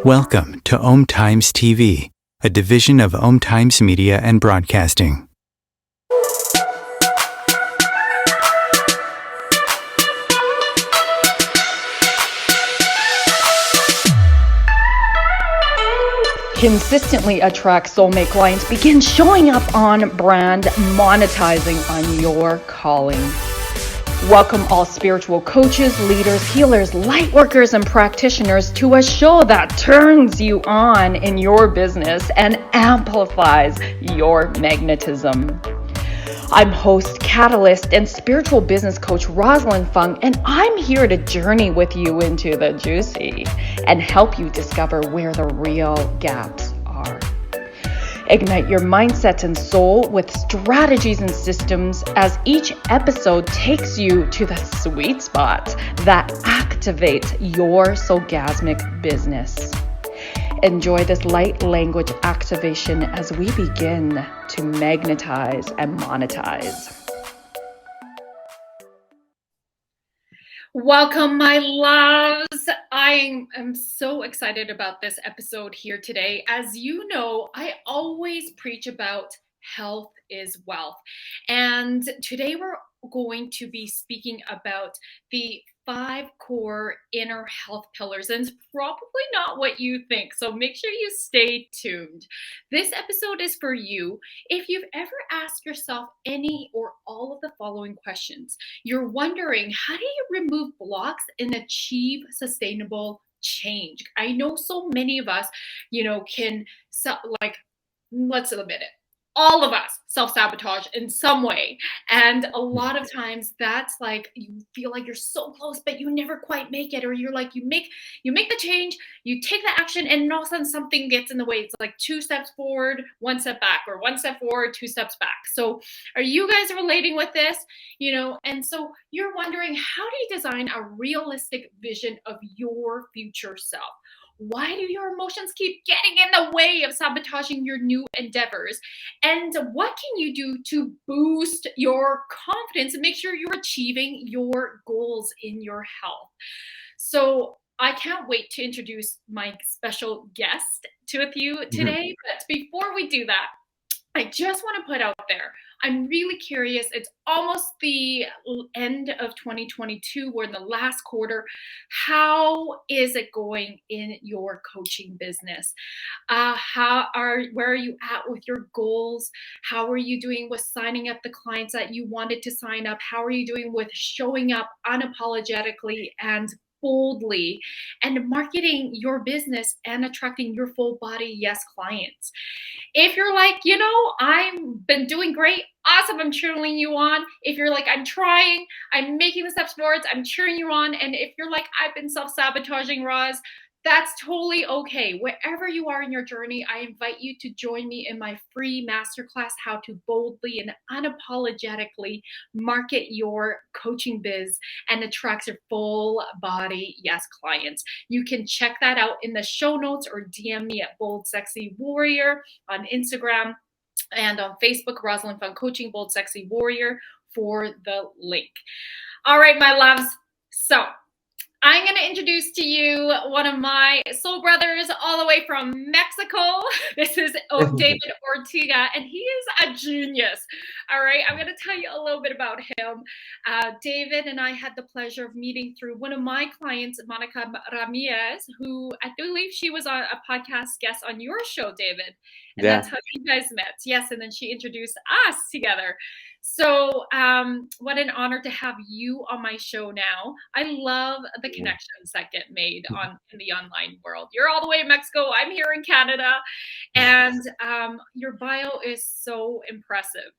Welcome to Om Times TV, a division of Om Times Media and Broadcasting. Consistently attract soulmate clients. Begin showing up on brand, monetizing on your calling. Welcome all spiritual coaches, leaders, healers, light workers, and practitioners to a show that turns you on in your business and amplifies your magnetism. I'm host, catalyst, and spiritual business coach Rosalind Fung, and I'm here to journey with you into the juicy and help you discover where the real gaps are. Ignite your mindset and soul with strategies and systems as each episode takes you to the sweet spot that activates your soulgasmic business. Enjoy this light language activation as we begin to magnetize and monetize. Welcome, my loves. I am so excited about this episode here today. As you know, I always preach about health is wealth. And today we're going to be speaking about the 5 core inner health pillars, and it's probably not what you think, so make sure you stay tuned. This episode is for you if you've ever asked yourself any or all of the following questions. You're wondering, how do you remove blocks and achieve sustainable change? I know so many of us, let's admit it, all of us self-sabotage in some way. And a lot of times that's like, you feel like you're so close, but you never quite make it. Or you're like, you make the change, you take the action, and all of a sudden something gets in the way. It's like 2 steps forward, 1 step back, or 1 step forward, 2 steps back. So are you guys relating with this? And so you're wondering, how do you design a realistic vision of your future self? Why do your emotions keep getting in the way of sabotaging your new endeavors? And what can you do to boost your confidence and make sure you're achieving your goals in your health? So I can't wait to introduce my special guest with you today. But before we do that, I just want to put out there, I'm really curious. It's almost the end of 2022. We're in the last quarter. How is it going in your coaching business? Where are you at with your goals? How are you doing with signing up the clients that you wanted to sign up? How are you doing with showing up unapologetically and boldly and marketing your business and attracting your full body yes clients? If you're like, I've been doing great, awesome, I'm cheering you on. If you're like, I'm trying, I'm making the steps forwards, I'm cheering you on. And if you're like, I've been self-sabotaging, Roz, that's totally okay. Wherever you are in your journey, I invite you to join me in my free masterclass, How to Boldly and Unapologetically Market Your Coaching Biz and Attract Your Full Body Yes clients. You can check that out in the show notes or DM me at Bold Sexy Warrior on Instagram and on Facebook, Rosalind Fung Coaching, Bold Sexy Warrior, for the link. All right, my loves. So I'm going to introduce to you one of my soul brothers all the way from Mexico. This is David Ortega, and he is a genius. All right, I'm going to tell you a little bit about him. David and I had the pleasure of meeting through one of my clients, Monica Ramirez, who I believe she was on a podcast guest on your show, David. And that's how you guys met. Yes, and then she introduced us together. So what an honor to have you on my show now. I love the connections that get made in the online world. You're all the way in Mexico. I'm here in Canada. And your bio is so impressive.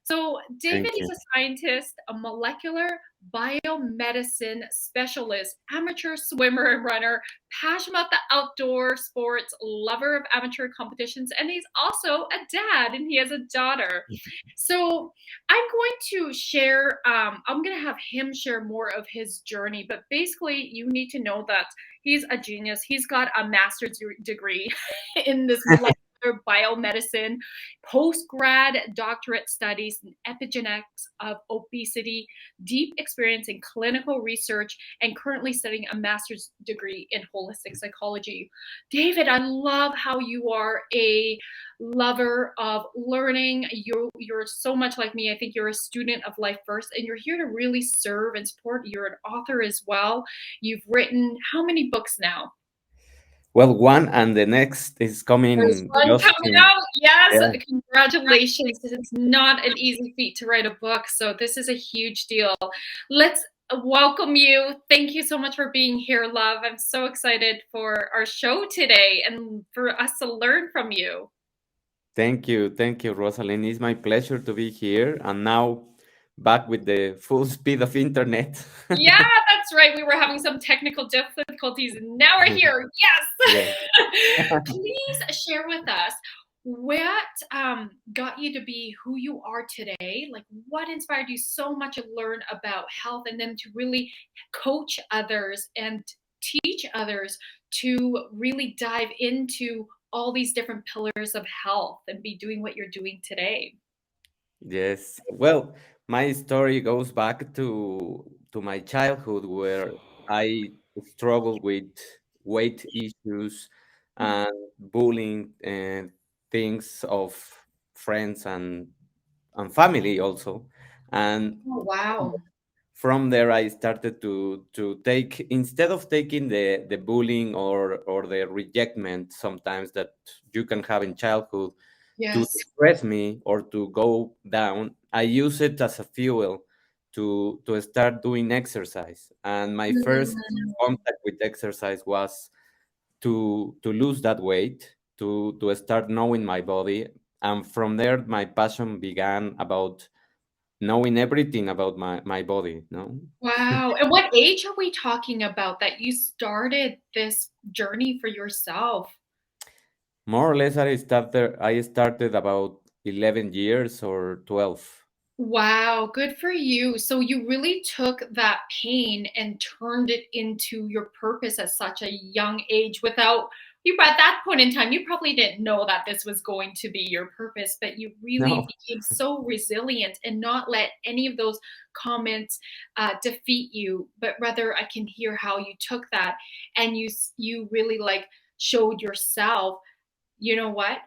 So David is a scientist, a molecular biomedicine specialist, amateur swimmer and runner, passionate about the outdoor sports, lover of amateur competitions, and he's also a dad, and he has a daughter. So I'm going to share, I'm going to have him share more of his journey, but basically you need to know that he's a genius. He's got a master's degree in this bachelor biomedicine, postgrad doctorate studies in epigenetics of obesity, deep experience in clinical research, and currently studying a master's degree in holistic psychology. David, I love how you are a lover of learning. You're so much like me. I think you're a student of life first, and you're here to really serve and support. You're an author as well. You've written how many books now? Well, one and the next is There's coming one just coming in. out. Yes, Yeah. congratulations. It's not an easy feat to write a book, so this is a huge deal. Let's welcome you. Thank you so much for being here, love. I'm so excited for our show today and for us to learn from you. Thank you, Rosalind. It's my pleasure to be here and now back with the full speed of internet. Yeah, that's right. We were having some technical difficulties, and now we're here. Yeah. Yes. Please share with us what got you to be who you are today. Like, what inspired you so much to learn about health, and then to really coach others and teach others to really dive into all these different pillars of health and be doing what you're doing today. Yes. Well, my story goes back to my childhood where I struggled with weight issues and bullying and things of friends and family also. And Oh, wow. from there I started to take, instead of taking the bullying or the rejectment sometimes that you can have in childhood to Yes. depress me or to go down, I use it as a fuel to start doing exercise. And my first Mm. contact with exercise was to lose that weight, to start knowing my body. And from there my passion began about knowing everything about my body, no? Wow. And what age are we talking about that you started this journey for yourself? More or less I started about 11 years or 12. Wow, good for you. So you really took that pain and turned it into your purpose at such a young age without you at that point in time, you probably didn't know that this was going to be your purpose, but you really No. became so resilient and not let any of those comments defeat you, but rather I can hear how you took that and you really like showed yourself, you know what?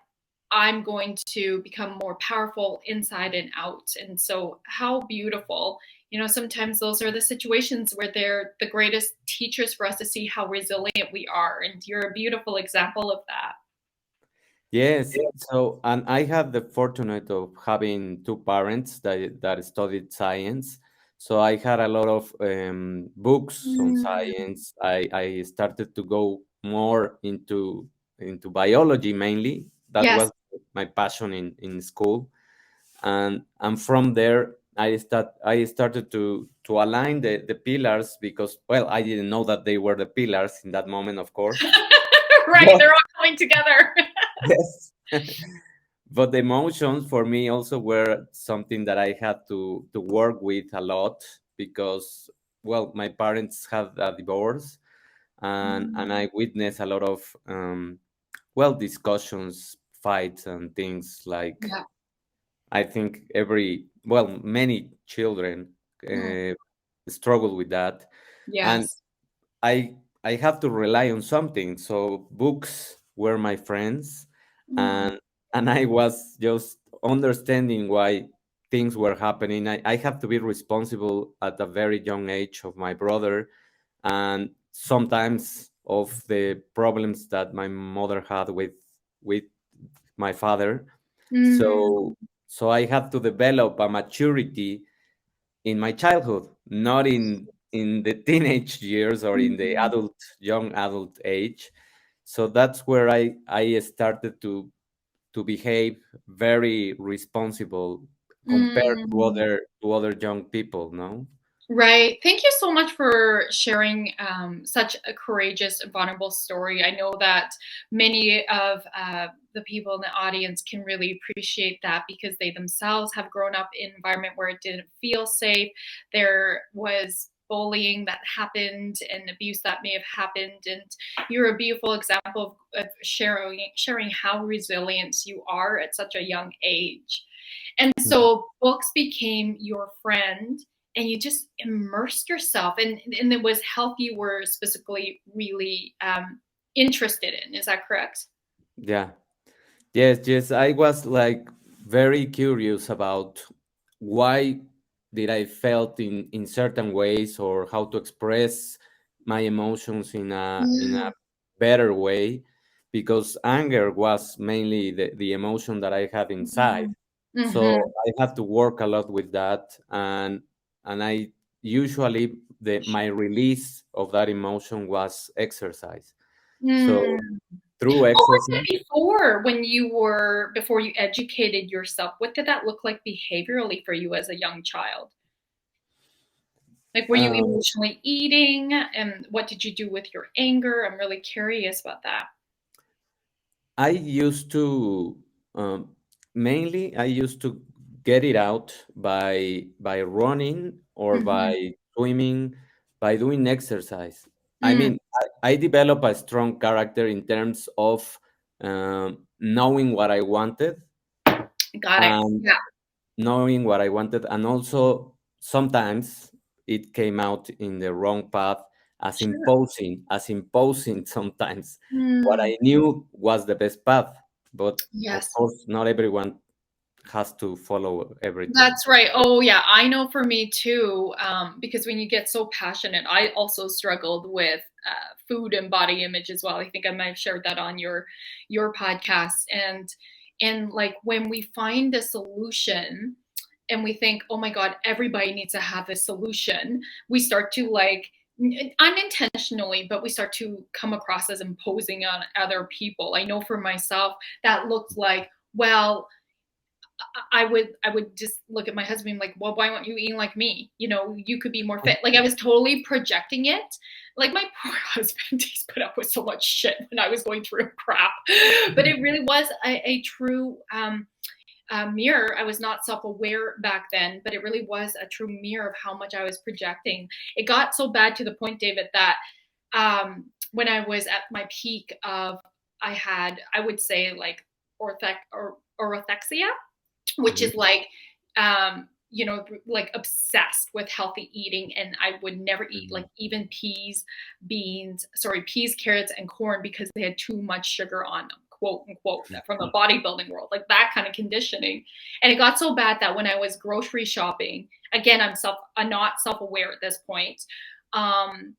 I'm going to become more powerful inside and out. And so, how beautiful. You know, sometimes those are the situations where they're the greatest teachers for us to see how resilient we are. And you're a beautiful example of that. Yes. So, and I have the fortunate of having two parents that studied science. So I had a lot of books on Mm. science. I started to go more into biology mainly. That Yes. was my passion in school. And from there I started to align the pillars because, well, I didn't know that they were the pillars in that moment, of course. Right. They're all coming together. Yes. But the emotions for me also were something that I had to work with a lot because, well, my parents had a divorce, and Mm. I witnessed a lot of well, discussions, fights, and things like, Yeah. I think many children Mm. uh, struggle with that. And Yes. I have to rely on something. So books were my friends, Mm. and I was just understanding why things were happening. I have to be responsible at a very young age of my brother, and sometimes of the problems that my mother had with my father. Mm. So I had to develop a maturity in my childhood, not in the teenage years or in the Mm. young adult age. So that's where I started to behave very responsible compared Mm. to other young people, no? Right. Thank you so much for sharing such a courageous and vulnerable story. I know that many of the people in the audience can really appreciate that because they themselves have grown up in an environment where it didn't feel safe. There was bullying that happened and abuse that may have happened. And you're a beautiful example of sharing how resilient you are at such a young age. And so books became your friend, and you just immersed yourself, and it was health you were specifically really interested in. Is that correct? Yeah. Yes. I was like very curious about why did I felt in certain ways, or how to express my emotions in a Mm, better way, because anger was mainly the emotion that I had inside. mm, So mhm, I had to work a lot with that, and I usually my release of that emotion was exercise. So mm. through What was exercise, it before you educated yourself? What did that look like behaviorally for you as a young child? Like, were you uh, emotionally eating? And what did you do with your anger? I'm really curious about that. I used to mainly I used to get it out by running or Mhm. by swimming, by doing exercise. I Mm, mean, I developed a strong character in terms of knowing what I wanted, got it. and Yeah, and also sometimes it came out in the wrong path, sure. as imposing sometimes what Mm, I knew was the best path, but of yes. course not everyone has to follow everything. That's right. Oh, yeah. I know for me too, because when you get so passionate, I also struggled with food and body image as well. I think I might have shared that on your podcast. And like when we find a solution and we think, oh my God, everybody needs to have a solution, we start to like unintentionally, but we start to come across as imposing on other people. I know for myself that looked like, well, I would just look at my husband and be like, well, why aren't you eating like me? You know, you could be more fit. Like I was totally projecting it. Like my poor husband, he's put up with so much shit when I was going through crap. But it really was a true mirror. I was not self-aware back then, but it really was a true mirror of how much I was projecting. It got so bad to the point, David, that when I was at my peak of, I would say like orthexia, which Mhm, is like like obsessed with healthy eating, and I would never eat like mhm, even peas, carrots, and corn because they had too much sugar on them, quote unquote, from the bodybuilding world, like that kind of conditioning. And it got so bad that when I was grocery shopping, again, I'm not self-aware at this point. um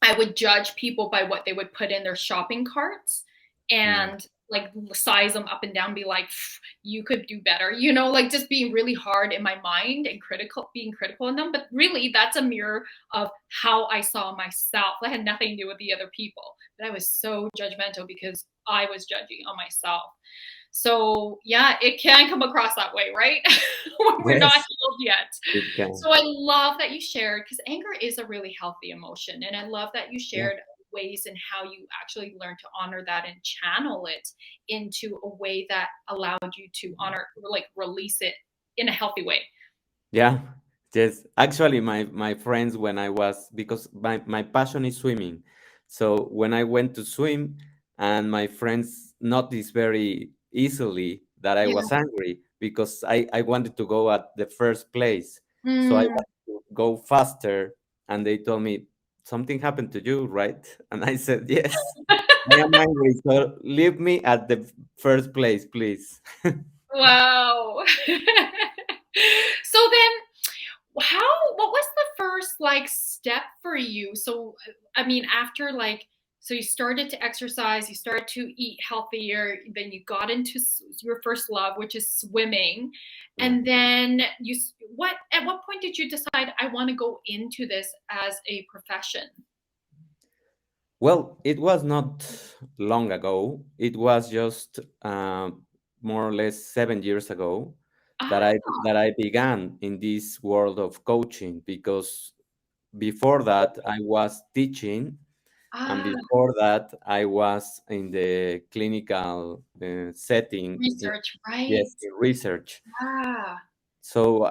I would judge people by what they would put in their shopping carts, mm. and like size them up and down, be like, you could do better, like just being really hard in my mind and being critical in them. But really, that's a mirror of how I saw myself. That had nothing to do with the other people. But I was so judgmental because I was judging on myself. So yeah, it can come across that way, right? When we're not Yes, healed yet. it can. So I love that you shared, because anger is a really healthy emotion. And I love that you Yeah. shared ways and how you actually learned to honor that and channel it into a way that allowed you to honor, like release it in a healthy way. Yeah, yes. Actually, my friends, when I was, because my passion is swimming, so when I went to swim, and my friends noticed very easily that I Yeah. was angry because I wanted to go at the first place, so I Mm. wanted to go faster, and they told me something happened to you, right? And I said yes, I am angry, so leave me at the first place, please. Wow. So then, what was the first like step for you? So I mean, after like, so you started to exercise, you started to eat healthier, then you got into your first love, which is swimming. Yeah. And then at what point did you decide, I want to go into this as a profession? Well, it was not long ago. It was just more or less 7 years ago that Ah, I began in this world of coaching, because before that I was teaching, and ah, before that I was in the clinical setting. research, right? Yes, in research. Ah, So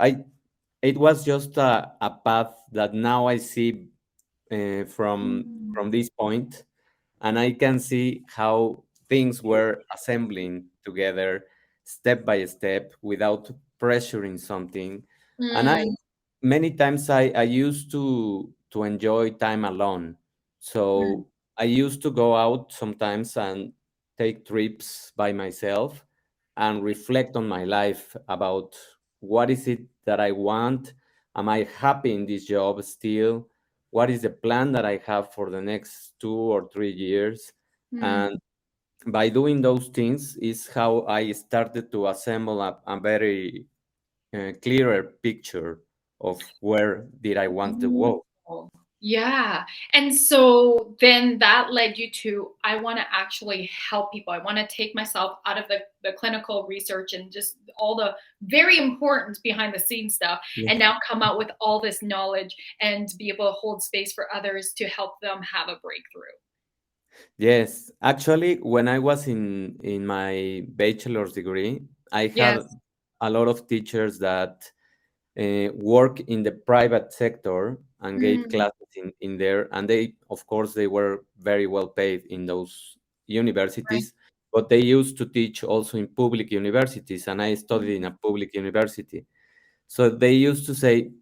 it was just a path that now I see Mm, from this point, and I can see how things were assembling together step by step without pressuring something. And I mm, many times I used to enjoy time alone. mm, So I used to go out sometimes and take trips by myself and reflect on my life about what is it that I want. Am I happy in this job still? What is the plan that I have for the next 2 or 3 years? mm, And by doing those things is how I started to assemble a very clearer picture of where did I want to mm. go. Oh, yeah. And so then that led you to, I want to actually help people. I want to take myself out of the clinical research and just all the very important behind the scenes stuff, and Yes. now come out with all this knowledge and be able to hold space for others to help them have a breakthrough. Yes, actually, when I was in my bachelor's degree, I had Yes. a lot of teachers that work in the private sector and gave Mm, classes in there, and they, of course, they were very well paid in those right. universities, but they used to teach also in public universities, and I Mm, studied in a public university. So they used to say,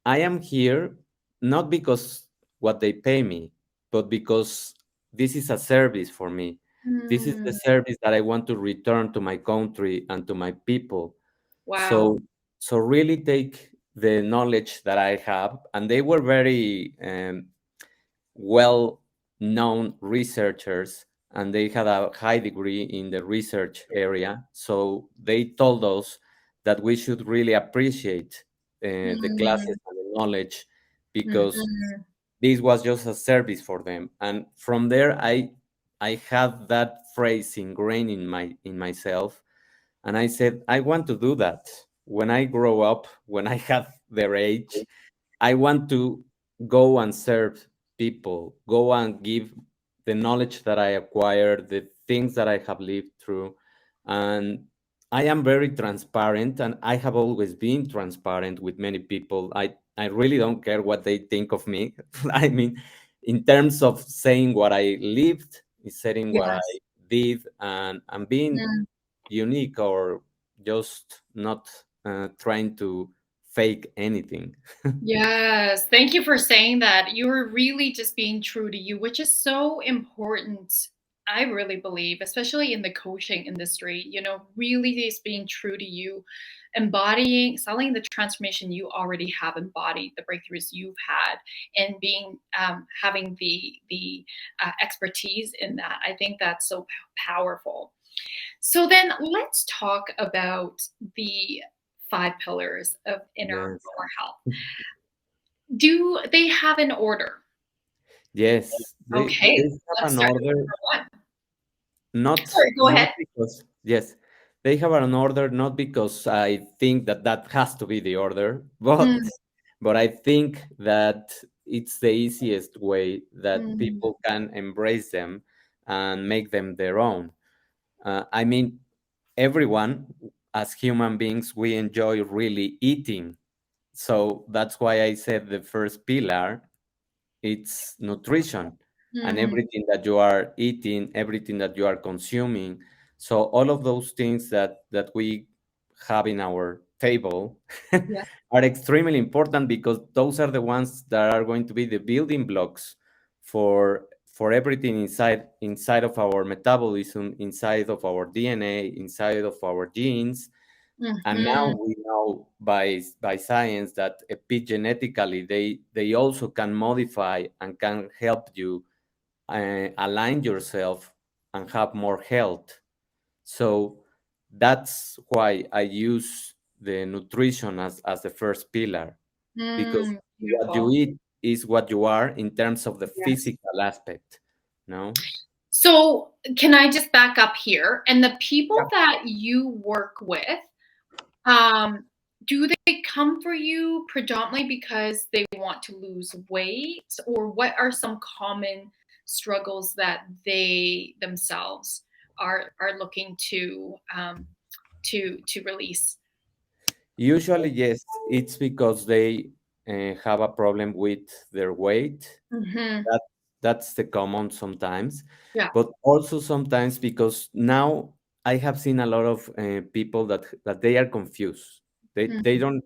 I am here not because what they pay me, but because this is a service for me. This is the mm, service that I want to return to my country and to my people. wow. So, so really take the knowledge that I have, and they were very well known researchers, and they had a high degree in the research area. So they told us that we should really appreciate the classes Mm, and the knowledge, because mm, this was just a service for them. And from there, I had that phrase ingrained in myself, and I said, I want to do that when I grow up, when I have their age. I want to go and serve people, go and give the knowledge that I acquired, the things that I have lived through. And I am very transparent, and I have always been transparent with many people. I really don't care what they think of me. I mean, in terms of saying what I lived, saying what I yes. did, and being Mm. unique, or just not trying to fake anything. Yes, thank you for saying that. You were really just being true to you, which is so important. I really believe, especially in the coaching industry, really just being true to you, embodying, selling the transformation you already have embodied, the breakthroughs you've had, and being having the expertise in that. I think that's so powerful. So then let's talk about the five pillars of inner Yes. health. Do they have an order? Yes, they Okay, have let's an start with order, number one. not Sorry, go not ahead. because yes, they have an order not because I think that that has to be the order, but Mm, I think that it's the easiest way that mm, people can embrace them and make them their own. I mean, everyone, as human beings, we enjoy really eating. So that's why I said the first pillar, it's nutrition, and mm, everything that you are eating, everything that you are consuming. So all of those things that we have in our table yeah. are extremely important, because those are the ones that are going to be the building blocks for everything inside of our metabolism, inside of our DNA, inside of our genes. And now Mhm, we know by science that epigenetically they also can modify and can help you align yourself and have more health. So that's why I use the nutrition as the first pillar, because what you beautiful. eat is what you are in terms of the Yes. physical aspect. No. So, can I just back up here? And the people Yep. that you work with, um, do they come for you predominantly because they want to lose weight, or what are some common struggles that they themselves are looking to release? Usually, yes, it's because they have a problem with their weight. Hmm. That that's the common sometimes, Yeah. but also sometimes because now I have seen a lot of people that they are confused. Mhm.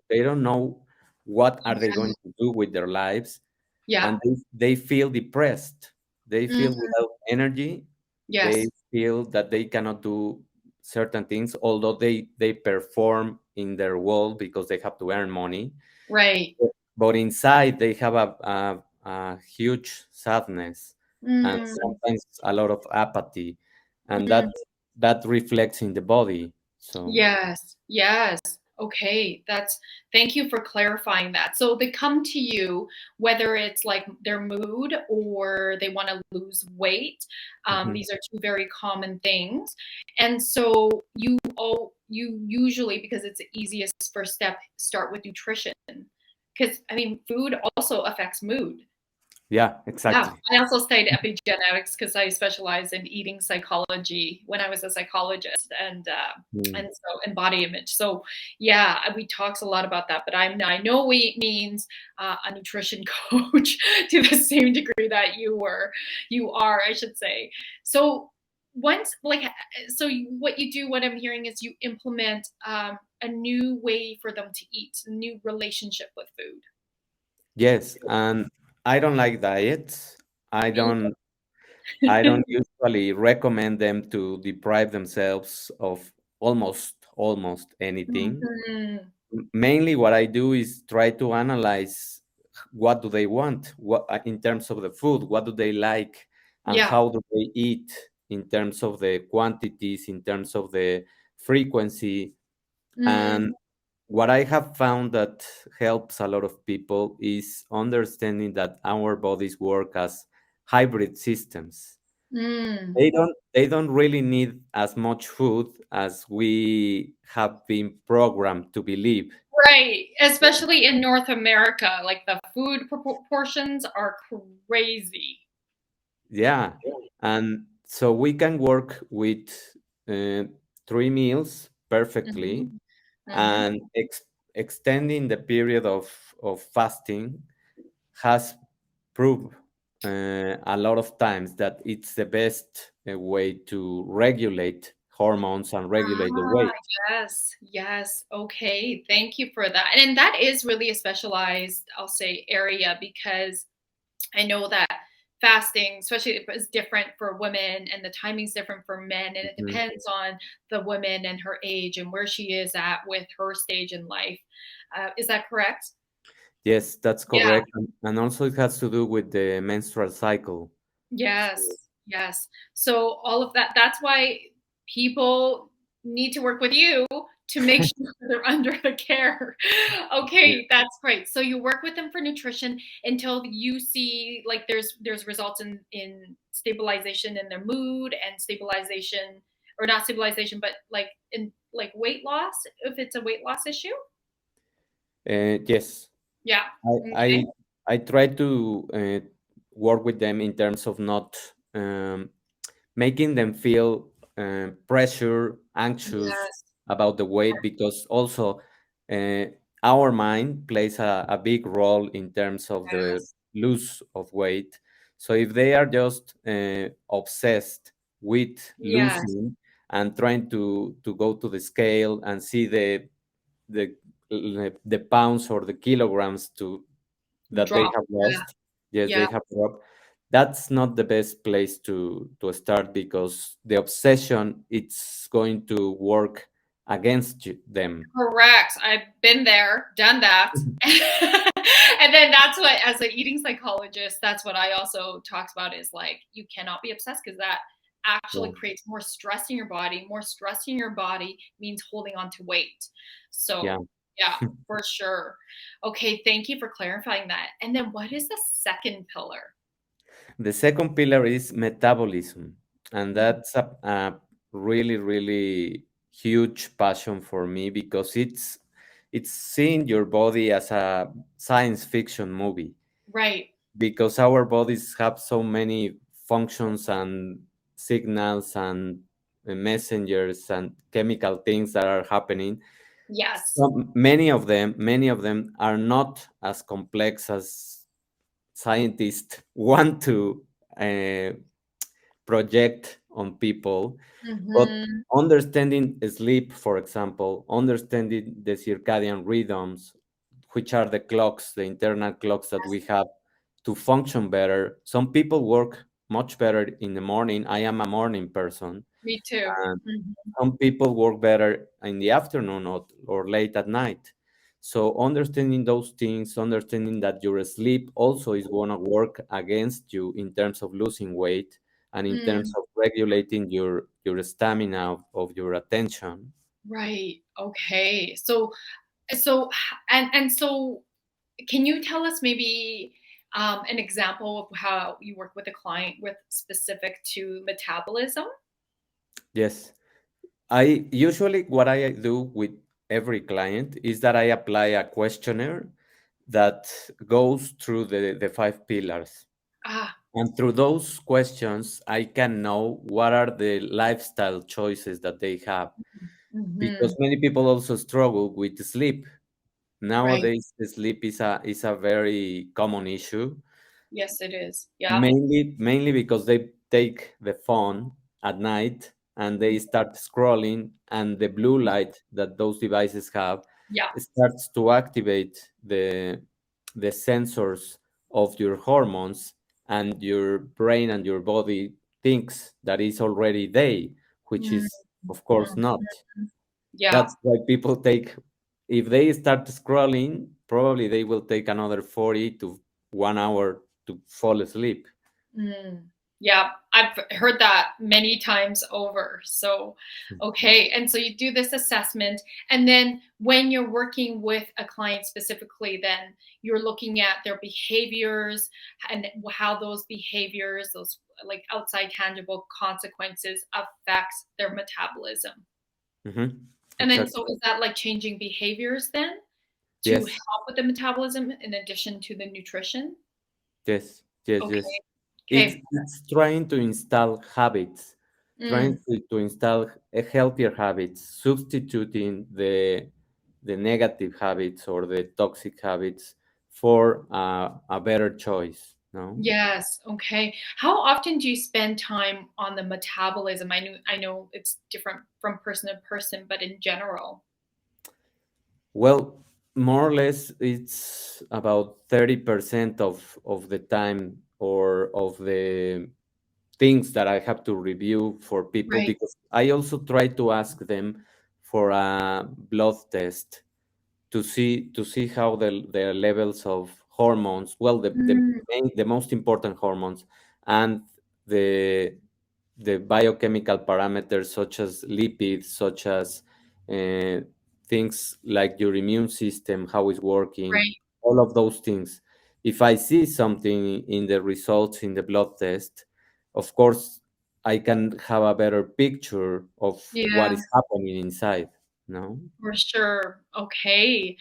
They don't know what are they going to do with their lives, Yeah. and they feel depressed. They feel Mhm. without energy. They Yes. feel that they cannot do certain things, although they perform in their world because they have to earn money. Right. But inside they have a huge sadness and Mm. sometimes a lot of apathy, and Mm. that reflects in the body. So Yes. Yes. Okay. Thank you for clarifying that. So they come to you, whether it's like their mood or they want to lose weight. mhm. These are two very common things. And so you usually, because it's the easiest first step, start with nutrition. Because I mean, food also affects mood. Yeah, Yeah, exactly. I also studied epigenetics because I specialized in eating psychology when I was a psychologist, Mm. and so and body image. So yeah, we talked a lot about that. But I know weight means a nutrition coach to the same degree that you are, I should say. So once like what you do, what I'm hearing is you implement a new way for them to eat, a new relationship with food. Yes, and I don't like diets. I Me don't I don't usually recommend them to deprive themselves of almost anything. Mhm. Mainly what I do is try to analyze what do they want, what in terms of the food, what do they like, and Yeah. how do they eat in terms of the quantities, in terms of the frequency. Mm, And what I have found that helps a lot of people is understanding that our bodies work as hybrid systems. mm. They don't really need as much food as we have been programmed to believe. Right, especially in North America, like the food portions are crazy. Yeah, and so we can work with uh, 3 meals perfectly, Mhm, mhm. and extending the period of fasting has proved a lot of times that it's the best way to regulate hormones and regulate the Ah, weight. yes, yes. Okay, thank you for that. And that is really a specialized, I'll say, area because I know that fasting, especially if it's different for women and the timing's different for men, and it Mhm. depends on the woman and her age and where she is at with her stage in life. Is that correct? Yes, that's Yeah. correct. And also it has to do with the menstrual cycle. So, Yes, yes. So all of that, that's why people need to work with you to make sure they're under the care. yeah. Okay, that's great. So you work with them for nutrition until you see like there's results in stabilization in their mood and stabilization or not stabilization, but like in like weight loss if it's a weight loss issue. Yes, Yeah. I Okay. I I try to work with them in terms of not making them feel pressure, anxious Yes. about the weight, because also uh, our mind plays a big role in terms of the Yes. loss of weight. So if they are just obsessed with Yes. losing and trying to go to the scale and see the the pounds or the kilograms to that they Drop. have Yeah. lost, yes, Yeah. they have dropped. That's not the best place to start, because the obsession, it's going to work against them. Correct. I've been there, done that. And then that's what, as an eating psychologist, that's what I also talks about is like, you cannot be obsessed because that Yeah. actually creates more stress in your body. More stress in your body means holding on to weight. Yeah. So, yeah, for sure. Okay, thank you for clarifying that. And then what is the second pillar? The second pillar is metabolism, and Mhm. that's a really, really huge passion for me, because it's seeing your body as a science fiction movie, Right. because our bodies have so many functions and signals and messengers and chemical things that are happening, Yes. Many of them are not as complex as scientists want to uh, project on people. But Mm-hmm. understanding sleep, for example, understanding the circadian rhythms, which are the clocks, the internal clocks that we have to function better. Some people work much better in the morning. I am a morning person. Me too. And Mm-hmm. some people work better in the afternoon or late at night. So understanding those things, understanding that your sleep also is going to work against you in terms of losing weight and in terms Mm, of regulating your stamina of your attention. right. Okay. So can you tell us maybe an example of how you work with a client with specific to metabolism? Yes. I usually what I do with every client is that I apply a questionnaire that goes through the five pillars. Ah. And through those questions, I can know what are the lifestyle choices that they have. Mm-hmm. Because many people also struggle with sleep. Right. Nowadays, the sleep is a very common issue. Yes, it is. Yeah. Mainly because they take the phone at night and they start scrolling, and the blue light that those devices have Yeah. starts to activate the sensors of your hormones, and your brain and your body thinks that it's already day, which Mm, is of course mm, not. yeah. That's why people take, if they start scrolling, probably they will take another 40 to 1 hour to fall asleep. Mm, yeah, I've heard that many times over. So, okay. And so you do this assessment. And then when you're working with a client specifically, then you're looking at their behaviors and how those behaviors, those like outside tangible consequences affects their metabolism. Mhm. And then, so Exactly. is that like changing behaviors then to Yes, help with the metabolism in addition to the nutrition? yes, yes, yes. Okay. It's Okay. it's trying to install habits, trying Mm, to install a healthier habits, substituting the negative habits or the toxic habits for a better choice. No. yes. Okay. How often do you spend time on the metabolism? I know it's different from person to person, but in general. Well, more or less, it's about 30% of the time or of the things that I have to review for people, Right. because I also try to ask them for a blood test to see how the levels of hormones, well, Mm, the most important hormones, and the the biochemical parameters such as lipids, such as uh, things like your immune system, how it's working, right. all of those things. If I see something in the results in the blood test, of course, I can have a better picture of what Yeah, is happening inside. No. for sure. Okay.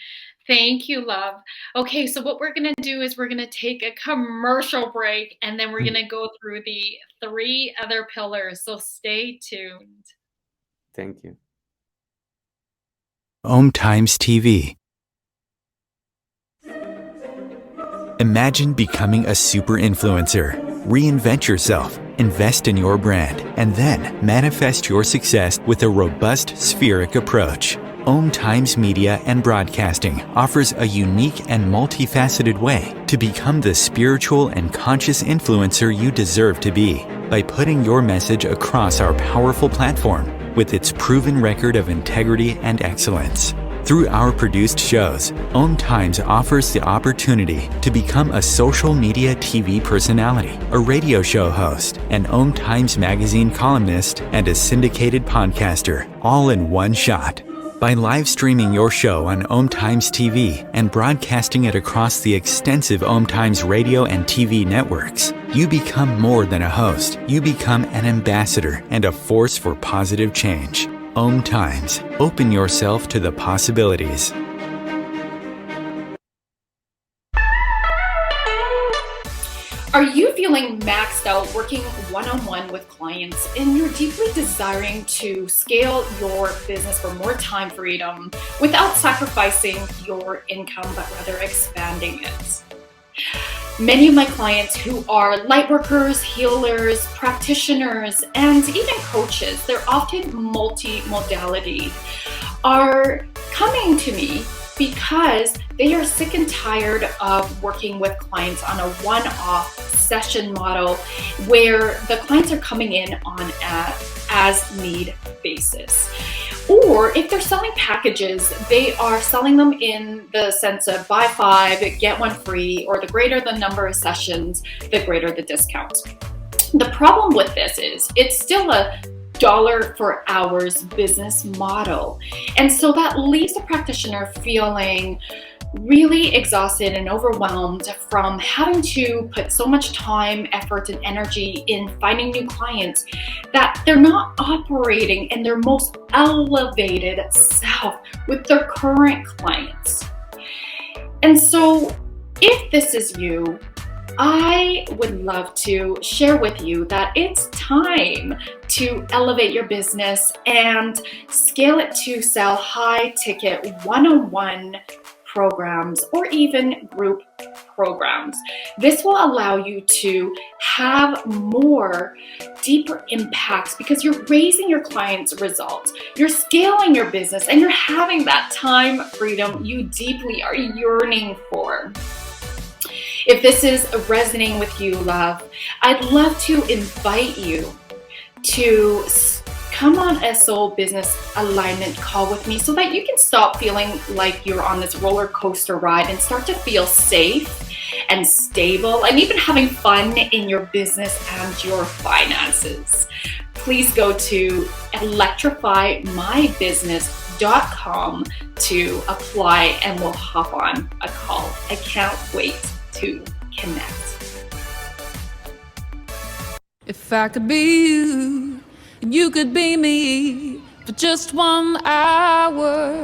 Thank you, love. Okay, so what we're going to do is we're going to take a commercial break and then we're going to go through the three other pillars. So stay tuned. Thank you. Om Times TV. Imagine becoming a super influencer. Reinvent yourself, invest in your brand, and then manifest your success with a robust spheric approach. Om Times Media and Broadcasting offers a unique and multifaceted way to become the spiritual and conscious influencer you deserve to be by putting your message across our powerful platform with its proven record of integrity and excellence. Through our produced shows, Om Times offers the opportunity to become a social media TV personality, a radio show host, an Om Times magazine columnist, and a syndicated podcaster, all in one shot. By live streaming your show on Om Times TV and broadcasting it across the extensive Om Times radio and TV networks, you become more than a host. You become an ambassador and a force for positive change. Om Times. Open yourself to the possibilities. Are you feeling maxed out working one-on-one with clients and you're deeply desiring to scale your business for more time freedom without sacrificing your income, but rather expanding it? Many of my clients who are light workers, healers, practitioners, and even coaches, they're often multi-modality, are coming to me because they are sick and tired of working with clients on a one-off session model where the clients are coming in on an as-need basis. Or if they're selling packages, they are selling them in the sense of buy 5, get 1 free, or the greater the number of sessions, the greater the discount. The problem with this is it's still a dollar for hours business model. And so that leaves the practitioner feeling really exhausted and overwhelmed from having to put so much time, effort, and energy in finding new clients that they're not operating in their most elevated self with their current clients. And so if this is you, I would love to share with you that it's time to elevate your business and scale it to sell high ticket one-on-one programs or even group programs. This will allow you to have more deeper impacts because you're raising your clients' results, you're scaling your business, and you're having that time freedom you deeply are yearning for. If this is resonating with you, love, I'd love to invite you to come on a soul business alignment call with me so that you can stop feeling like you're on this roller coaster ride and start to feel safe and stable and even having fun in your business and your finances. Please go to electrifymybusiness.com to apply and we'll hop on a call. I can't wait to connect. If I could be you and you could be me for just 1 hour,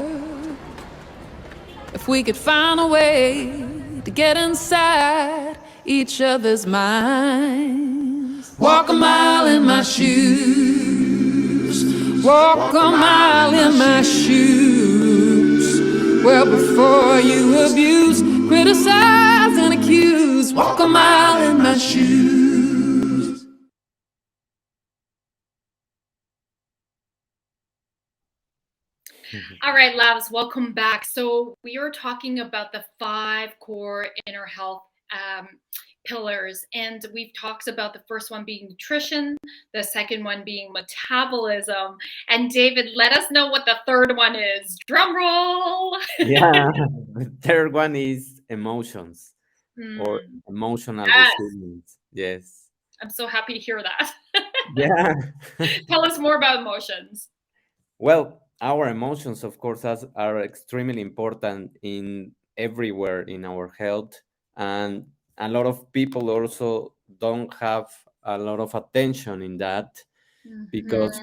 if we could find a way to get inside each other's minds, walk a mile in my shoes, walk a mile in my shoes. Well, before you abuse, criticize and accuse, walk a mile in my shoes. All right, loves, welcome back. So we are talking about the 5 core inner health pillars, and we've talked about the first one being nutrition, the second one being metabolism, and David, let us know what the third one is. Drum roll. Yeah, the third one is emotions or Hmm. emotional Yes, resilience. Yes. I'm so happy to hear that. Yeah. Tell us more about emotions. Well, our emotions, of course, are extremely important in everywhere in our health, and a lot of people also don't have a lot of attention in that because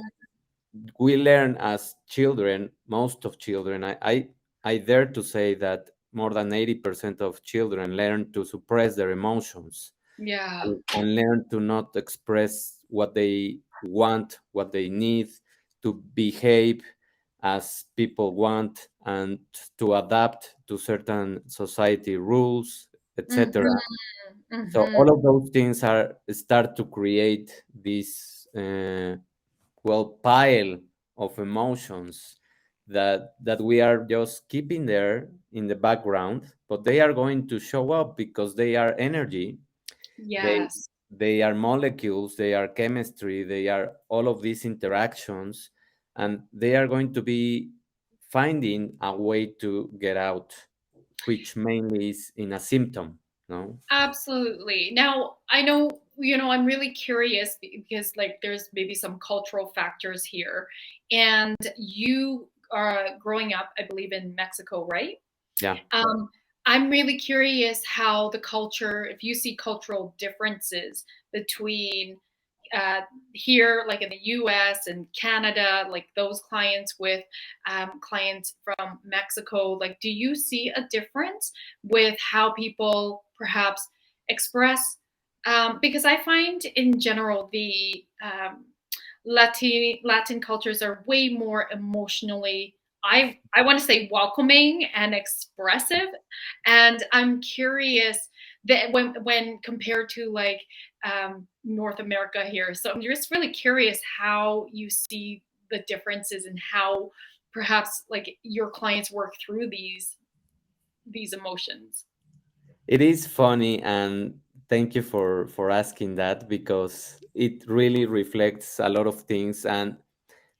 we learn as children, most of children, I dare to say that more than 80% of children learn to suppress their emotions Yeah. and learn to not express what they want, what they need, to behave as people want, and to adapt to certain society rules, etc. So all of those things are start to create this pile of emotions that we are just keeping there in the background, but they are going to show up because they are energy, they Yes. they are molecules, they are chemistry, they are all of these interactions, and they are going to be finding a way to get out, which mainly is in a symptom, no? Absolutely. Now, I know, I'm really curious because like there's maybe some cultural factors here. And you are growing up, I believe, in Mexico, right? Yeah. Um, I'm really curious how the culture, if you see cultural differences between here, like in the US and Canada, like those clients with clients from Mexico, like, do you see a difference with how people perhaps express Because I find in general the Latin cultures are way more emotionally, I want to say, welcoming and expressive, and I'm curious that when compared to like North America here. So I'm just really curious how you see the differences and how perhaps like your clients work through these emotions. It is funny, and thank you for asking that, because it really reflects a lot of things. And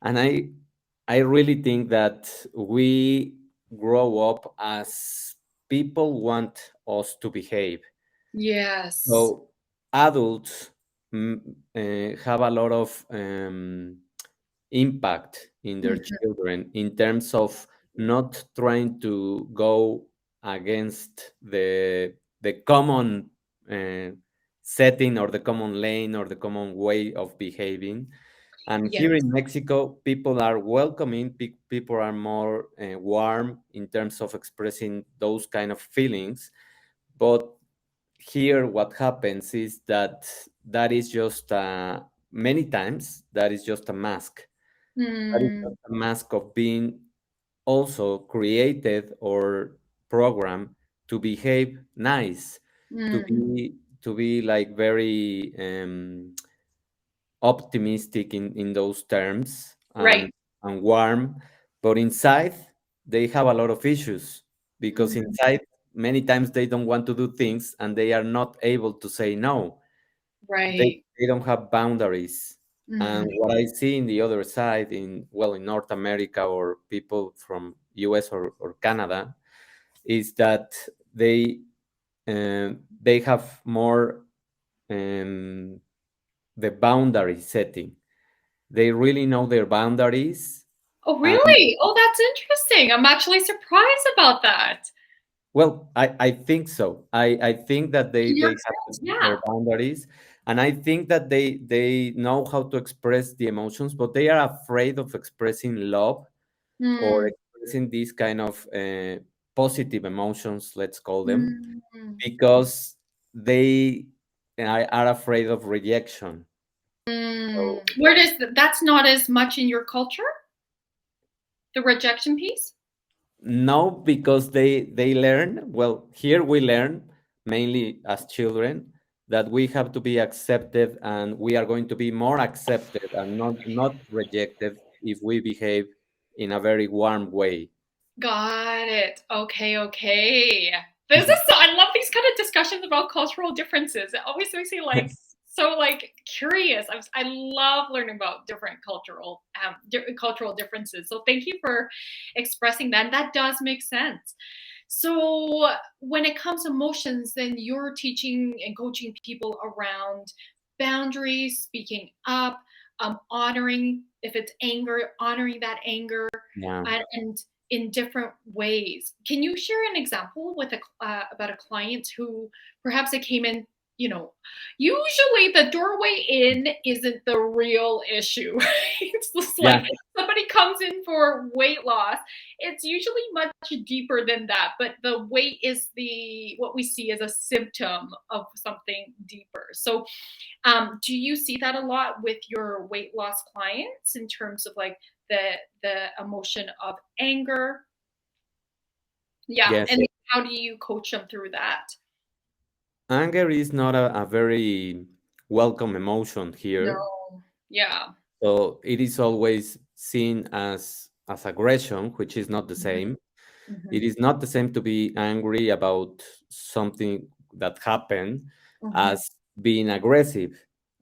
I really think that we grow up as people want us to behave. Yes. So adults have a lot of impact in their Mhm. children in terms of not trying to go against the common uh, setting, or the common lane, or the common way of behaving. And here Yes. in Mexico, people are welcoming, people are more warm in terms of expressing those kind of feelings. But here, what happens is that that is just many times that is just a mask. That is Mm, just a mask of being also created or programmed to behave nice, to mm, be like very optimistic in those terms, right. and warm. But inside, they have a lot of issues, because Mm, inside, many times they don't want to do things, and they are not able to say no. they, right. they don't have boundaries. And Mhm. what I see in the other side, in North America, or people from US, or Canada, is that they have more um, the boundary setting. They really know their boundaries. Oh, And really? Oh, that's interesting. I'm actually surprised about that. well, I think so. I think that they In your they have experience, their yeah. boundaries, and I think that they know how to express the emotions, but they are afraid of expressing love, or Mm, expressing these kind of positive emotions, let's call them, mm, because they are afraid of rejection. So mm. Where does that's not as much in your culture, the rejection piece? no, because they learn, well, here we learn mainly as children, that we have to be accepted, and we are going to be more accepted and not rejected if we behave in a very warm way. Got it. Okay, okay. This is so, I love these kind of discussions about cultural differences. It always makes me like so like curious. I love learning about different cultural differences. So thank you for expressing that. That does make sense. So when it comes to emotions, then you're teaching and coaching people around boundaries, speaking up, honoring if it's anger, honoring that anger, Yeah. and in different ways. Can you share an example with about a client who perhaps it came in, you know, usually the doorway in isn't the real issue, right? It's just like Yeah. somebody comes in for weight loss. It's usually much deeper than that, but the weight is the what we see as a symptom of something deeper. So do you see that a lot with your weight loss clients in terms of like the emotion of anger? Yeah, Yes. and how do you coach them through that? Anger is not a very welcome emotion here. No. Yeah. So it is always seen as aggression, which is not the Mhm, same. It mhm, is not the same to be angry about something that happened mhm. as being aggressive.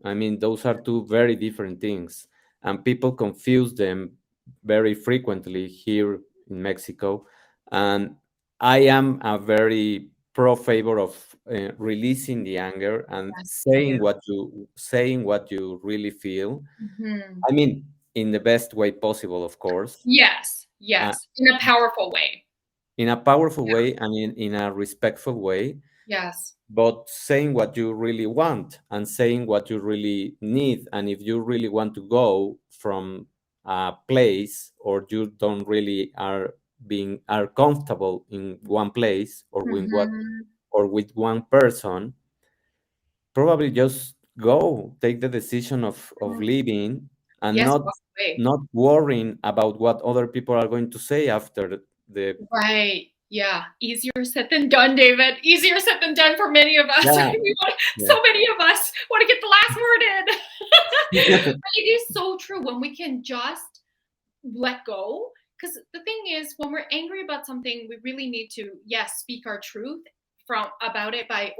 I mean, those are two very different things, and people confuse them very frequently here in Mexico. And I am a very pro favor of releasing the anger and Yes, saying too. what you really feel. Mhm. I mean, in the best way possible, of course, Yes, uh, yes, in a powerful way. in a powerful way, and in a respectful way, Yes. but saying what you really want, and saying what you really need. And if you really want to go from a place, or you don't really are comfortable in one place, or with Mhm. one person, probably just go take the decision of Mm. leaving, and Yes, not walk away. not worrying about what other people are going to say after the. Right. Yeah. Easier said than done, David. Easier said than done for many of us. Yeah, So yeah. many of us want to get the last word in. But it is so true when we can just let go. Because the thing is, when we're angry about something, we really need to, yes, speak our truth from about it by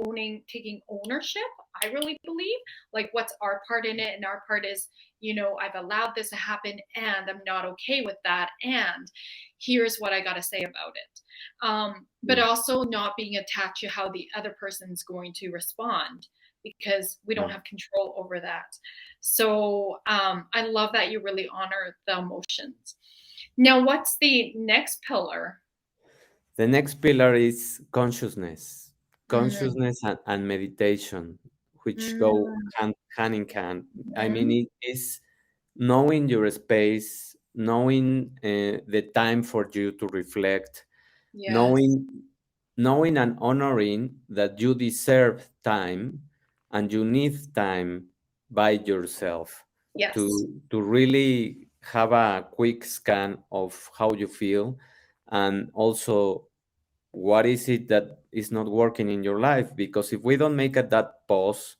taking ownership. I really believe, like, what's our part in it, and our part is, I've allowed this to happen, and I'm not okay with that, and here's what I got to say about it. But Mm, also not being attached to how the other person's going to respond, because we don't yeah. have control over that. So I love that you really honor the emotions. Now, what's the next pillar? The next pillar is consciousness, Mm, and meditation, which go mm, hand in hand. I mean, mhm. it is knowing your space, knowing the time for you to reflect, Yes, knowing and honoring that you deserve time and you need time by yourself yes, to really have a quick scan of how you feel, and also what is it that is not working in your life. Because if we don't make that pause,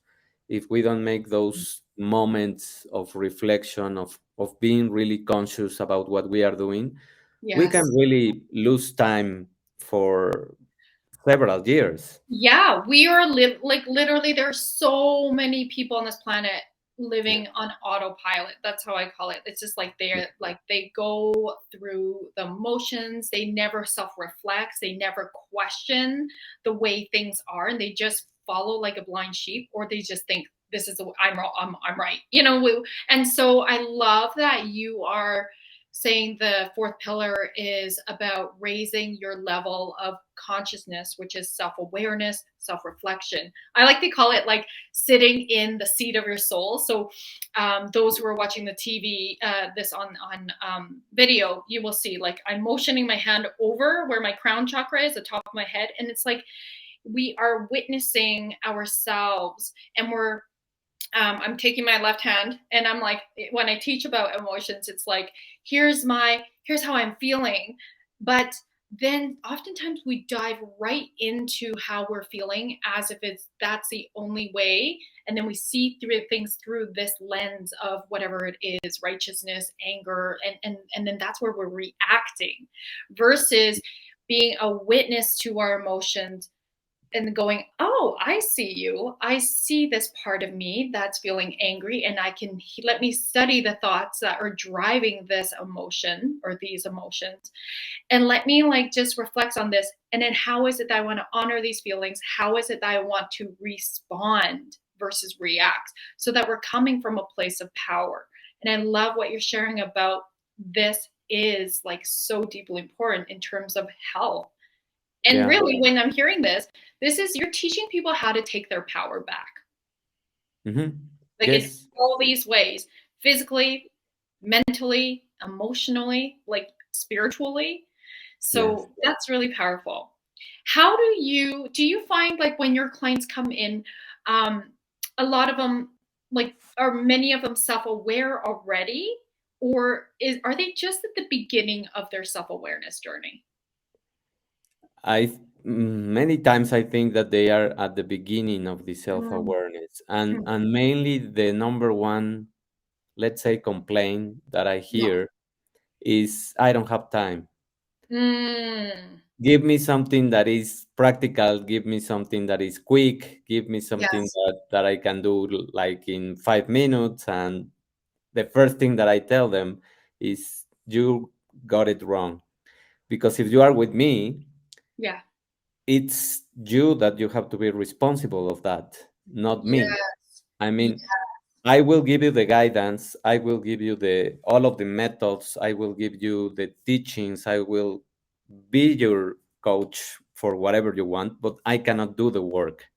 if we don't make those moments of reflection, of being really conscious about what we are doing, we can yes. really lose time for several years. Yeah, we are like literally there's so many people on this planet Yeah. living on autopilot. That's how I call it. It's just like they go through the motions. They never self-reflect. They never question the way things are, and they just follow like a blind sheep, or they just think this is I'm wrong, I'm right. And so I love that you are saying the fourth pillar is about raising your level of consciousness, which is self-awareness, self-reflection. I like to call it like sitting in the seat of your soul. So those who are watching the TV, this on video, you will see like I'm motioning my hand over where my crown chakra is, the top of my head, and it's like we are witnessing ourselves, and I'm taking my left hand, and I'm like, when I teach about emotions, it's like, here's how I'm feeling. But then oftentimes we dive right into how we're feeling as if that's the only way. And then we see through things through this lens of whatever it is, righteousness, anger, and then that's where we're reacting versus being a witness to our emotions and going, oh, I see you. I see this part of me that's feeling angry, and let me study the thoughts that are driving this emotion or these emotions, and let me like just reflect on this. And then how is it that I want to honor these feelings? How is it that I want to respond versus react, so that we're coming from a place of power? And I love what you're sharing about this is like so deeply important in terms of health. And Yeah. really, when I'm hearing this is you're teaching people how to take their power back, Hmm. like in Yes. all these ways, physically, mentally, emotionally, like spiritually. Yes. So that's really powerful. How do you find like when your clients come in, um, a lot of them, like, are many of them self-aware already, or are they just at the beginning of their self-awareness journey? Many times I think that they are at the beginning of the Mm, self-awareness, mm, and mainly the number one, let's say, complaint that I yeah. hear is, I don't have time. Mm, Give me something that is practical, give me something that is quick, give me something yes. that I can do like in 5 minutes. And the first thing that I tell them is, you got it wrong. Because if you are with me, Yeah. it's you that you have to be responsible of that, not me. Yes. I Yeah. mean, I will give you the guidance, I will give you the all of the methods, I will give you the teachings, I will be your coach for whatever you want, but I cannot do the work.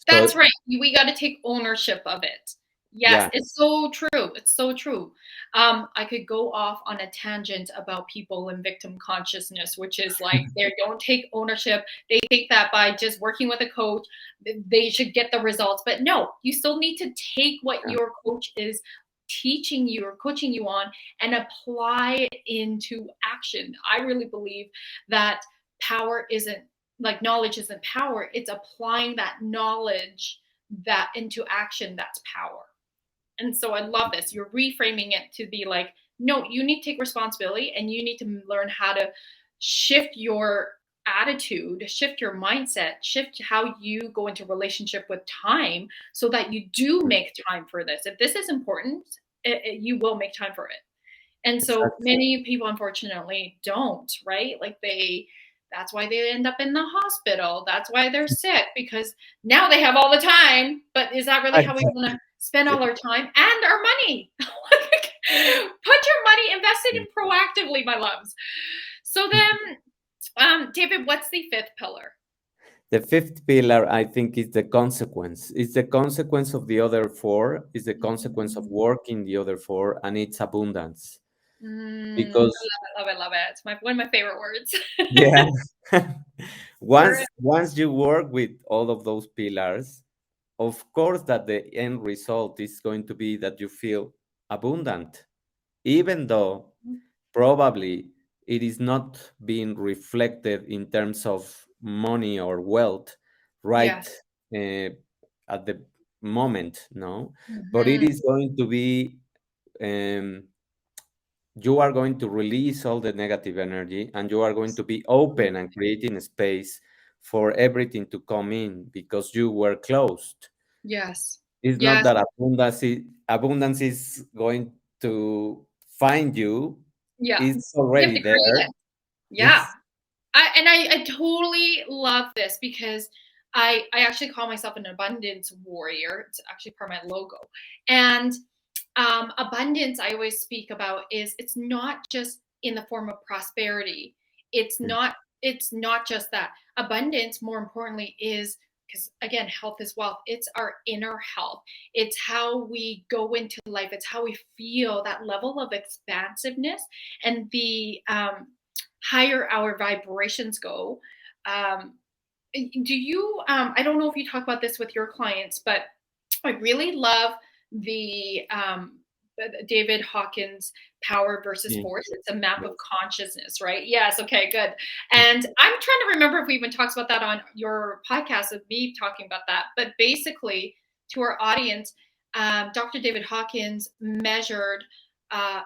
That's So right. We got to take ownership of it. Yes, Yeah, it's so true. It's so true. I could go off on a tangent about people and victim consciousness, which is like they don't take ownership. They think that by just working with a coach, they should get the results. But no, you still need to take what yeah, your coach is teaching you or coaching you on and apply it into action. I really believe that power isn't like knowledge isn't power. It's applying that knowledge that into action that's power. And so I love this. You're reframing it to be like, no, you need to take responsibility and you need to learn how to shift your attitude, shift your mindset, shift how you go into relationship with time so that you do make time for this. If this is important, you will make time for it. And so exactly. many people unfortunately don't, right? Like that's why they end up in the hospital. That's why they're sick because now they have all the time, but is that really how we want to spend all our time and our money? Put your money invested in proactively, my loves. So then, David, what's the fifth pillar? The fifth pillar, I think, is the consequence. It's the consequence of the other four, is the consequence of working the other four, and it's abundance. Because I love it, love it. It's one of my favorite words. yeah, We're once you work with all of those pillars, of course that the end result is going to be that you feel abundant, even though probably it is not being reflected in terms of money or wealth right yes. uh, at the moment, no, but it Mhm. is going to be um, you are going to release all the negative energy and you are going to be open and creating space for everything to come in because you were closed. Yes. It's not Yes. that abundance is going to find you. Yeah. It's You have already to create there. it. Yeah. Yes. I totally love this because I actually call myself an abundance warrior. It's actually part of my logo. And abundance I always speak about is it's not just in the form of prosperity. It's Mm. not it's not just that. Abundance, more importantly, is because again, health is wealth. It's our inner health. It's how we go into life. It's how we feel that level of expansiveness and the higher our vibrations go. Um, do you? I don't know if you talk about this with your clients, but I really love the David Hawkins Power versus Yeah. Force. It's a map of Yes. consciousness, right? Yes. Okay, good. And I'm trying to remember if we even talked about that on your podcast of me talking about that. But basically, to our audience, Dr. David Hawkins measured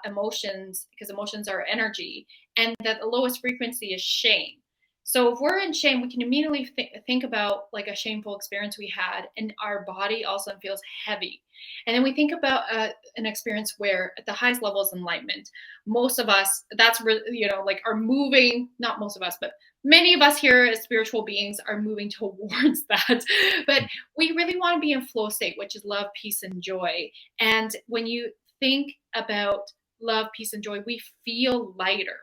emotions because emotions are energy, and that the lowest frequency is shame. So if we're in shame, we can immediately think about like a shameful experience we had, and our body also feels heavy. And then we think about an experience where at the highest level is enlightenment. Most of us, that's like are moving. Not most of us, but many of us here as spiritual beings are moving towards that. But we really want to be in flow state, which is love, peace, and joy. And when you think about love, peace, and joy, we feel lighter.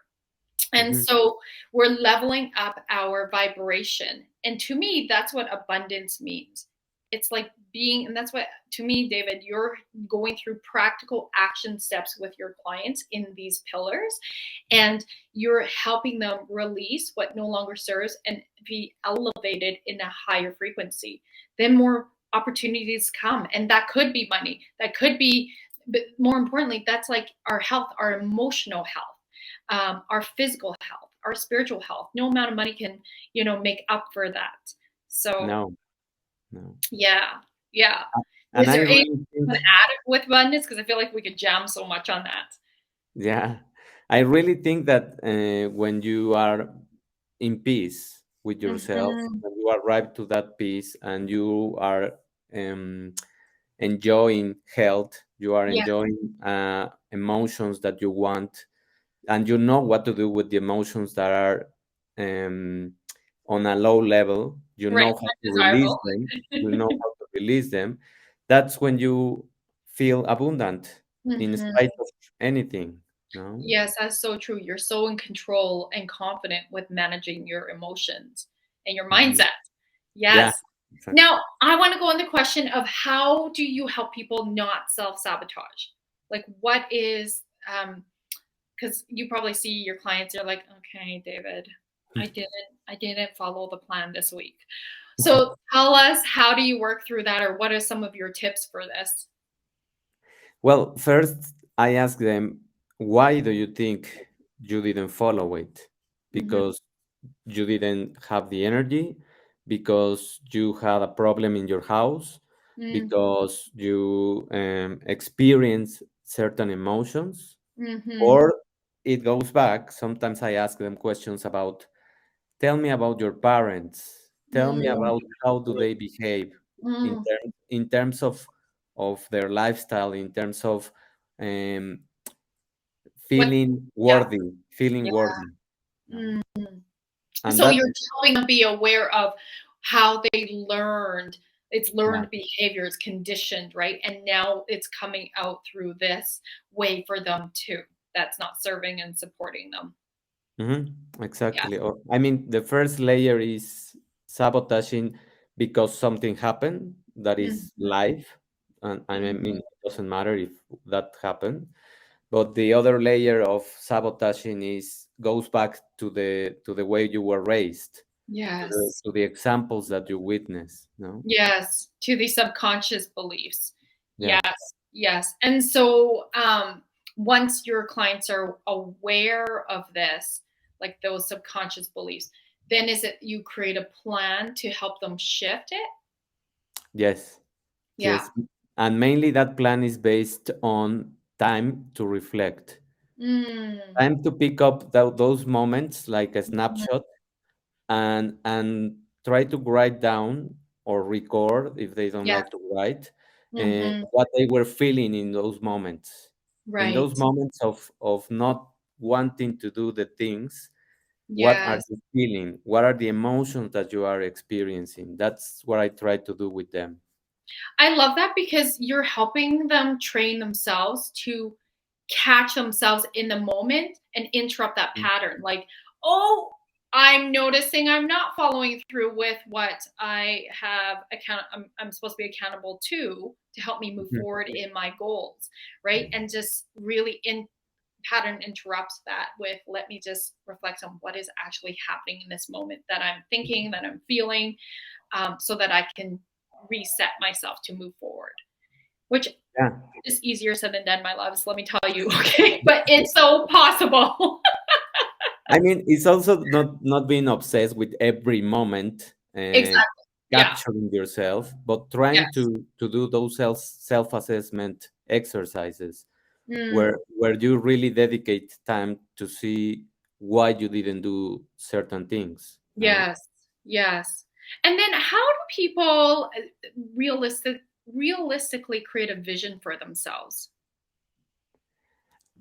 And Mhm. so we're leveling up our vibration. And to me, that's what abundance means. It's like being, and that's what, to me, David, you're going through practical action steps with your clients in these pillars, and you're helping them release what no longer serves and be elevated in a higher frequency. Then more opportunities come. And that could be money, that could be, but more importantly, that's like our health, our emotional health, our physical health, our spiritual health. No amount of money can, make up for that. So No, no. yeah, yeah. And Is I there anything really you think, want to add with abundance? Because I feel like we could jam so much on that. yeah, I really think that when you are in peace with yourself, Mhm. when you arrive to that peace and you are um, enjoying health, you are Yeah, enjoying emotions that you want, and you know what to do with the emotions that are um, on a low level, you right. know how to release Undesirable. them, you know how to release them. That's when you feel abundant in Mhm. spite of anything, no? Yes, that's so true. You're so in control and confident with managing your emotions and your Mhm. mindset. Yeah, Yes. Exactly. Now, I want to go on the question of how do you help people not self-sabotage? Like, what is, because you probably see your clients, you're like, okay, David, I didn't follow the plan this week. So tell us, how do you work through that, or what are some of your tips for this? Well, first, I ask them, why do you think you didn't follow it? Mm-hmm. Because you didn't have the energy, because you had a problem in your house, because you experience certain emotions, Mm-hmm. or it goes back. Sometimes I ask them questions about, tell me about your parents. Tell me Mm-hmm. about how do they behave in terms of their lifestyle, in terms of um, What? feeling Yeah. worthy, feeling Yeah. worthy. No? Mm. And So that, you're helping them be aware of how they learned. It's yeah, learned behavior, it's conditioned, right? And now it's coming out through this way for them too. That's not serving and supporting them. Yeah. exactly. Or, I mean, the first layer is sabotaging because something happened that is Mhm. life. And I mean, Mhm. it doesn't matter if that happened. But the other layer of sabotaging is goes back to the way you were raised, Yes. to the examples that you witness. No, Yes. To the subconscious beliefs. yeah, Yes. Yes. And so once your clients are aware of this, like those subconscious beliefs, then is it you create a plan to help them shift it? yes, Yeah. yes, and mainly that plan is based on time to reflect, Mm. time to pick up those moments like a Mhm. snapshot, and try to write down or record if they don't Yes. like to write Mhm. what they were feeling in those moments, in those Right. moments of not wanting to do the things. What are Yes. you feeling? What are the emotions that you are experiencing? That's what I try to do with them. I love that because you're helping them train themselves to catch themselves in the moment and interrupt that Mm, pattern. Like, oh, I'm noticing I'm not following through with what I have I'm supposed to be accountable to help me move mhm. forward in my goals, right? And just really in pattern interrupts that with, let me just reflect on what is actually happening in this moment that I'm thinking, that I'm feeling, so that I can reset myself to move forward, which Yeah. is easier said than done, my loves. Let me tell you, okay? But it's so possible. I mean, it's also not being obsessed with every moment, Exactly. Yeah. capturing yourself, but trying Yes. to do those self-assessment exercises Mm. where you really dedicate time to see why you didn't do certain things. No, Yes. Yes. And then how do people realistic realistically create a vision for themselves?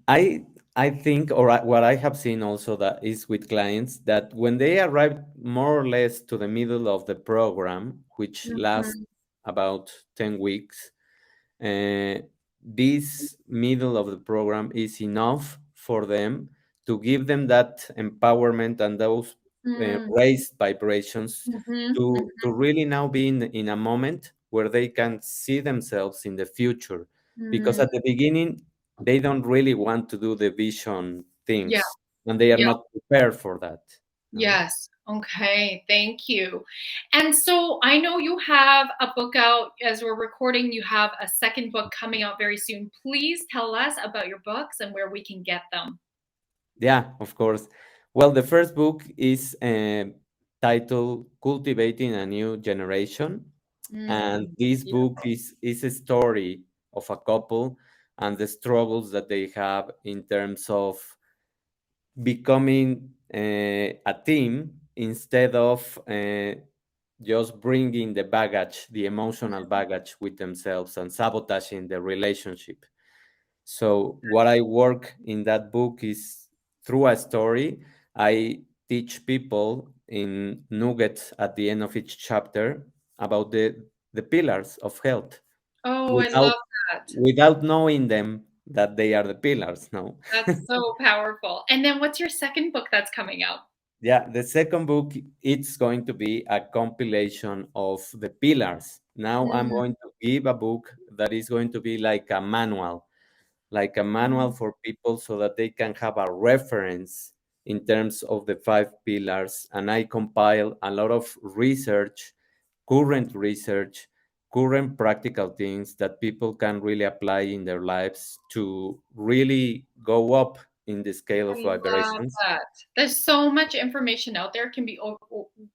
I I think, what I have seen also that is with clients that when they arrive more or less to the middle of the program, which lasts Mhm. about 10 weeks, uh, this middle of the program is enough for them to give them that empowerment and those Mm. raised vibrations Mhm. to really now be in a moment where they can see themselves in the future, because Mhm. at the beginning they don't really want to do the vision Yeah. things, and they are Yeah. not prepared for that. No? Yes. Okay. Thank you. And so I know you have a book out as we're recording. You have a second book coming out very soon. Please tell us about your books and where we can get them. Yeah, of course. Well, the first book is titled Cultivating a New Generation. And Mm, this book beautiful. is a story of a couple and the struggles that they have in terms of becoming a team instead of just bringing the baggage, the emotional baggage with themselves and sabotaging the relationship. So, what I work in that book is through a story, I teach people in nuggets at the end of each chapter about the pillars of health Oh, I without love that. without knowing them that they are the pillars. No. That's so powerful. And then what's your second book that's coming out? Yeah, the second book, it's going to be a compilation of the pillars. Now I'm Mm, going to give a book that is going to be like a manual for people so that they can have a reference in terms of the five pillars. And I compile a lot of research, current practical things that people can really apply in their lives to really go up in the scale of I love vibrations. that. There's so much information out there. It can be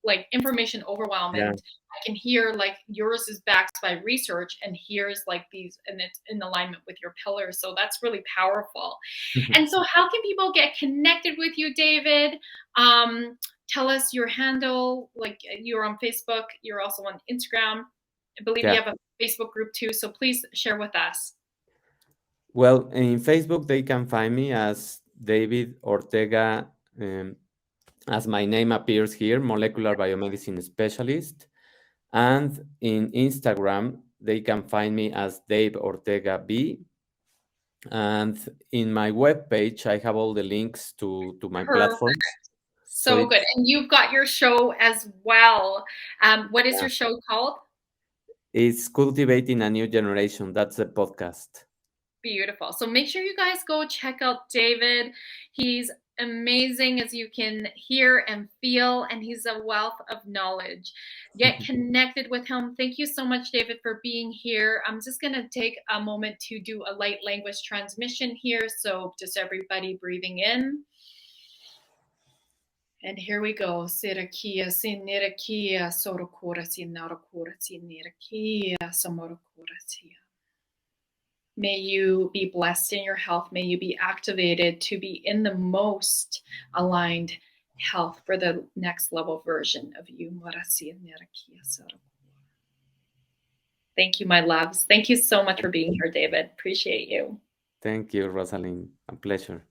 like information overwhelm, Yeah. and I can hear like yours is backed by research, and here's like these, and it's in alignment with your pillars. So that's really powerful. And so, how can people get connected with you, David? Tell us your handle. Like you're on Facebook, you're also on Instagram. I believe you Yeah. have a Facebook group too. So please share with us. Well, in Facebook, they can find me as David Ortega, as my name appears here, Molecular Biomedicine Specialist. And in Instagram, they can find me as Dave Ortega B. And in my webpage, I have all the links to my Perfect. platforms. So So good. And you've got your show as well. What is your show called? it's Cultivating a New Generation. That's the podcast. Beautiful. So make sure you guys go check out David. He's amazing, as you can hear and feel, and he's a wealth of knowledge. Get connected with him. Thank you so much, David, for being here. I'm just going to take a moment to do a light language transmission here. So just everybody breathing in. And here we go. Sirakia, sinirakia, sorokura, sinarakura, sinirakia, samorokura, sia. May you be blessed in your health. May you be activated to be in the most aligned health for the next level version of you. Thank you, my loves. Thank you so much for being here, David. Appreciate you. Thank you, Rosalind. A pleasure.